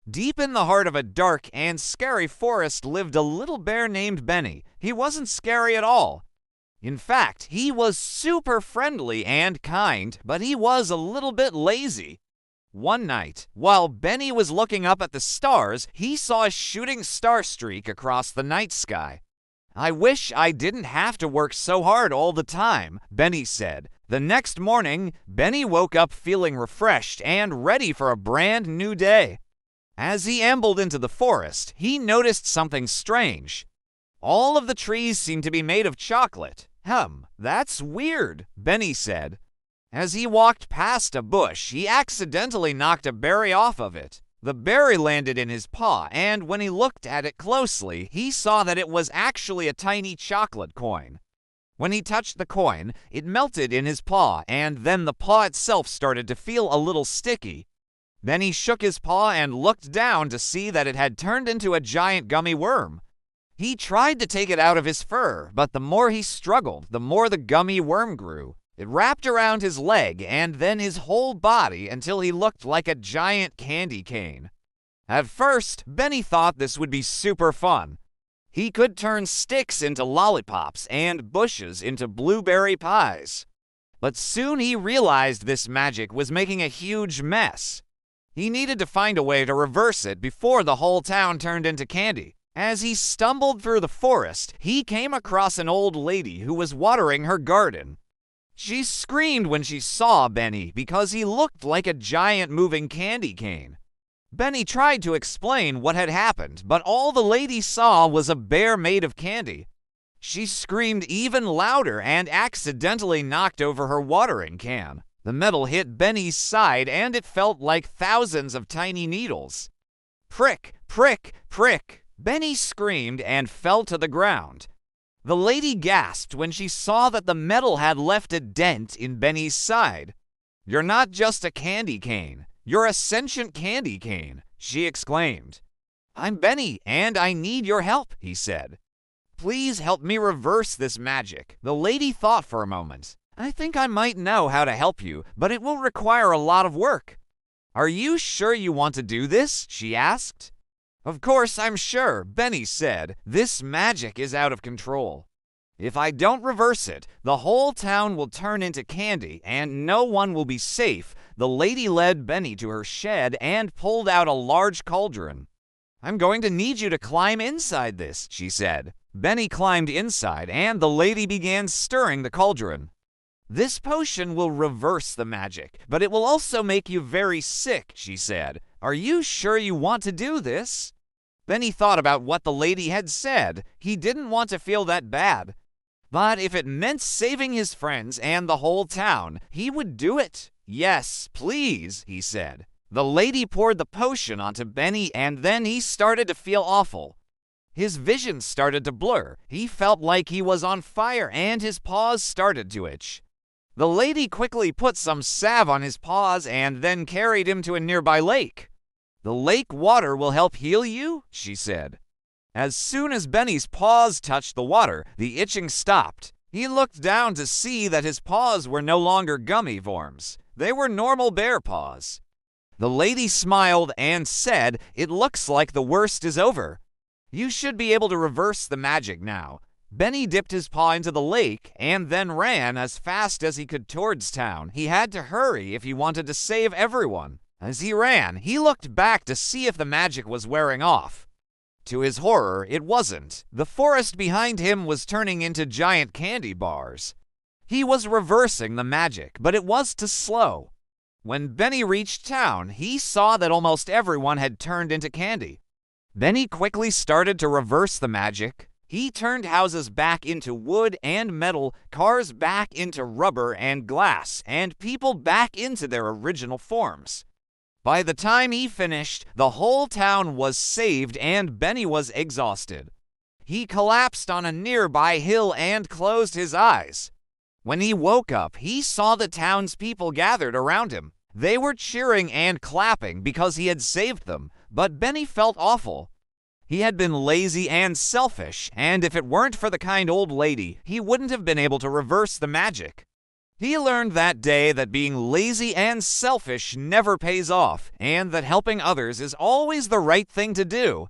Deep in the heart of a dark and scary forest lived a little bear named Benny. He wasn't scary at all. In fact, he was super friendly and kind, but he was a little bit lazy. One night, while Benny was looking up at the stars, he saw a shooting star streak across the night sky. "I wish I didn't have to work so hard all the time," Benny said. The next morning, Benny woke up feeling refreshed and ready for a brand new day. As he ambled into the forest, he noticed something strange. All of the trees seemed to be made of chocolate. That's weird," Benny said. As he walked past a bush, he accidentally knocked a berry off of it. The berry landed in his paw, and when he looked at it closely, he saw that it was actually a tiny chocolate coin. When he touched the coin, it melted in his paw, and then the paw itself started to feel a little sticky. Then he shook his paw and looked down to see that it had turned into a giant gummy worm. He tried to take it out of his fur, but the more he struggled, the more the gummy worm grew. It wrapped around his leg and then his whole body until he looked like a giant candy cane. At first, Benny thought this would be super fun. He could turn sticks into lollipops and bushes into blueberry pies. But soon he realized this magic was making a huge mess. He needed to find a way to reverse it before the whole town turned into candy. As he stumbled through the forest, he came across an old lady who was watering her garden. She screamed when she saw Benny because he looked like a giant moving candy cane. Benny tried to explain what had happened, but all the lady saw was a bear made of candy. She screamed even louder and accidentally knocked over her watering can. The metal hit Benny's side and it felt like thousands of tiny needles. Prick, prick, prick. Benny screamed and fell to the ground. The lady gasped when she saw that the metal had left a dent in Benny's side. "You're not just a candy cane. You're a sentient candy cane," she exclaimed. "I'm Benny, and I need your help," he said. "Please help me reverse this magic." The lady thought for a moment. "I think I might know how to help you, but it will require a lot of work." "Are you sure you want to do this?" she asked. "Of course I'm sure," Benny said. "This magic is out of control. If I don't reverse it, the whole town will turn into candy and no one will be safe." The lady led Benny to her shed and pulled out a large cauldron. "I'm going to need you to climb inside this," she said. Benny climbed inside and the lady began stirring the cauldron. "This potion will reverse the magic, but it will also make you very sick," she said. "Are you sure you want to do this?" Benny thought about what the lady had said. He didn't want to feel that bad. But if it meant saving his friends and the whole town, he would do it. "Yes, please," he said. The lady poured the potion onto Benny and then he started to feel awful. His vision started to blur. He felt like he was on fire and his paws started to itch. The lady quickly put some salve on his paws and then carried him to a nearby lake. "The lake water will help heal you," she said. As soon as Benny's paws touched the water, the itching stopped. He looked down to see that his paws were no longer gummy worms. They were normal bear paws. The lady smiled and said, "It looks like the worst is over. You should be able to reverse the magic now." Benny dipped his paw into the lake and then ran as fast as he could towards town. He had to hurry if he wanted to save everyone. As he ran, he looked back to see if the magic was wearing off. To his horror, it wasn't. The forest behind him was turning into giant candy bars. He was reversing the magic, but it was too slow. When Benny reached town, he saw that almost everyone had turned into candy. Benny quickly started to reverse the magic. He turned houses back into wood and metal, cars back into rubber and glass, and people back into their original forms. By the time he finished, the whole town was saved and Benny was exhausted. He collapsed on a nearby hill and closed his eyes. When he woke up, he saw the townspeople gathered around him. They were cheering and clapping because he had saved them, but Benny felt awful. He had been lazy and selfish, and if it weren't for the kind old lady, he wouldn't have been able to reverse the magic. He learned that day that being lazy and selfish never pays off, and that helping others is always the right thing to do.